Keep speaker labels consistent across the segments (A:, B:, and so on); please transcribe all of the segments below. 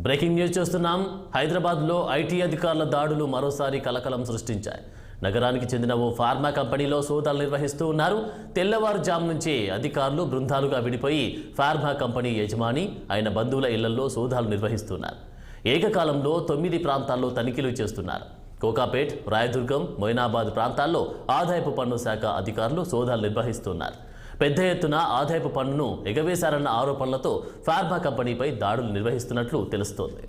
A: Breaking news చూస్తున్నాం. హైదరాబాద్లో IT అధికారుల దాడులు మరోసారి కలకలం సృష్టించాయి. నగరానికి చెందిన ఓ ఫార్మా కంపెనీలో సోదాలు నిర్వహిస్తూ ఉన్నారు. తెల్లవారుజాము నుంచే అధికారులు బృందాలుగా విడిపోయి ఫార్మా కంపెనీ యజమాని ఆయన బంధువుల ఇళ్లలో సోదాలు నిర్వహిస్తున్నారు. ఏకకాలంలో 9 ప్రాంతాల్లో తనిఖీలు చేస్తున్నారు. కోకాపేట్, రాయదుర్గం, మొయినాబాద్ ప్రాంతాల్లో ఆదాయపు పన్ను శాఖ అధికారులు సోదాలు నిర్వహిస్తున్నారు. పెద్ద ఎత్తున ఆదాయపు పన్నును ఎగవేశారన్న ఆరోపణలతో ఫార్మా కంపెనీపై దాడులు నిర్వహిస్తున్నట్లు తెలుస్తోంది.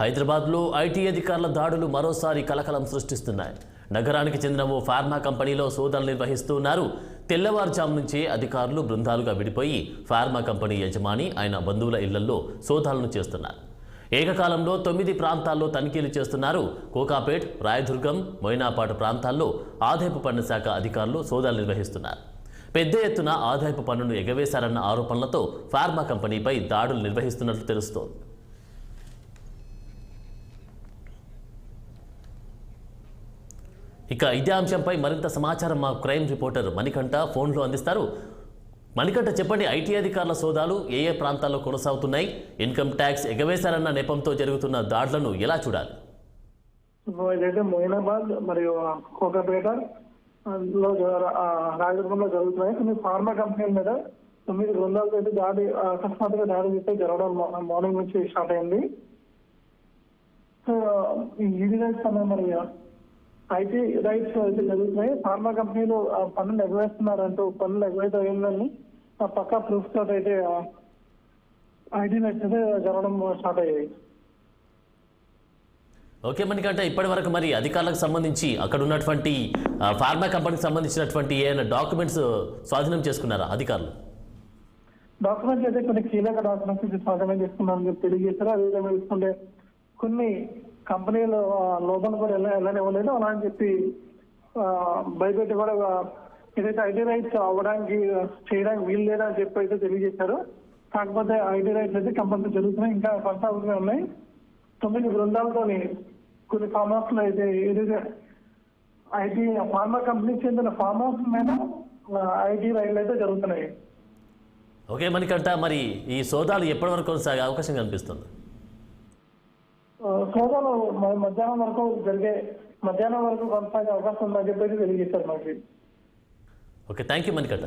A: హైదరాబాద్లో ఐటీ అధికారుల దాడులు మరోసారి కలకలం సృష్టిస్తున్నాయి. నగరానికి చెందిన ఓ ఫార్మా కంపెనీలో సోదాలు నిర్వహిస్తున్నారు. తెల్లవారుజాము నుంచే అధికారులు బృందాలుగా విడిపోయి ఫార్మా కంపెనీ యజమాని ఆయన బంధువుల ఇళ్లలో సోదాలను చేస్తున్నారు. ఏకకాలంలో 9 ప్రాంతాల్లో తనిఖీలు చేస్తున్నారు. కోకాపేట్, రాయదుర్గం, మొయినాబాద్ ప్రాంతాల్లో ఆదాయపు పన్ను శాఖ అధికారులు సోదాలు నిర్వహిస్తున్నారు. పెద్ద ఎత్తున ఆదాయపు పన్నును ఎగవేశారన్న ఆరోపణలతో ఫార్మా కంపెనీపై దాడులు నిర్వహిస్తున్నట్లు తెలుస్తోంది. ఇక ఇదే అంశంపై మరింత సమాచారం మా క్రైమ్ రిపోర్టర్ మణికంఠ ఫోన్లో అందిస్తారు. మణికంఠ, చెప్పండి, ఐటీ అధికారుల సోదాలు ఏ ఏ ప్రాంతాల్లో కొనసాగుతున్నాయి? ఇన్కమ్ ట్యాక్స్ ఎగవేశారన్న నెపంతో జరుగుతున్న దాడులను ఎలా చూడాలి?
B: ఇదైతే మొయినాబాద్ మరియు కోకాపేట లో రాయదుర్గంలో జరుగుతున్నాయి. కొన్ని ఫార్మా కంపెనీల మీద 9 బృందాలతో అయితే దాడి అకస్మాత్తుగా దాడి చేస్తే జరగడం మార్నింగ్ నుంచి స్టార్ట్ అయింది. సో ఈ రైట్స్ మరి ఐటీ రైట్స్ అయితే జరుగుతున్నాయి. ఫార్మా కంపెనీలు పన్నులు ఎగవేస్తున్నారంటూ పన్నులు ఎగవేత అయిందని పక్కా ప్రూఫ్ తోటి అయితే ఐటీ రైట్స్ అయితే జరగడం స్టార్ట్ అయ్యాయి.
A: ఓకే మణికంఠ, ఇప్పటి వరకు మరి అధికారులకు సంబంధించి అక్కడ ఉన్నటువంటి ఫార్మా కంపెనీకి సంబంధించినటువంటి ఏమైనా డాక్యుమెంట్స్ స్వాధీనం చేసుకున్నారా అధికారులు?
B: డాక్యుమెంట్స్ అయితే కొన్ని కీలక డాక్యుమెంట్స్ స్వాధీనం చేసుకున్నారని చెప్పి తెలియజేశారు. అదేవిధంగా చూసుకుంటే కొన్ని కంపెనీలు లోపల కూడా వెళ్ళనివ్వలేదు అలా అని చెప్పి భయపెట్టి కూడా ఏదైతే ఐటీ రైట్స్ అవ్వడానికి చేయడానికి వీలు లేదని చెప్పి అయితే తెలియజేశారు. కాకపోతే ఐటీ రైట్స్ అయితే కంపల్సరీ జరుగుతున్నాయి, ఇంకా కొనసాగుతూనే ఉన్నాయి. 9 బృందాలతోని కొన్ని ఫార్మ్ హౌస్ లో అయితే ఏదైతే ఐటీ ఫార్మా కంపెనీకి చెందిన ఫార్మ్ హౌస్ మీద ఐటీ రైళ్లు అయితే జరుగుతున్నాయి.
A: ఓకే మణికంఠ, మరి ఈ సోదాలు ఎప్పటి వరకు కొనసాగే అవకాశం కనిపిస్తుంది?
B: సోదాలు మధ్యాహ్నం వరకు కొనసాగే అవకాశం ఉందని చెప్పి తెలియజేశారు మనకి.
A: Okay, thank you Manikanta.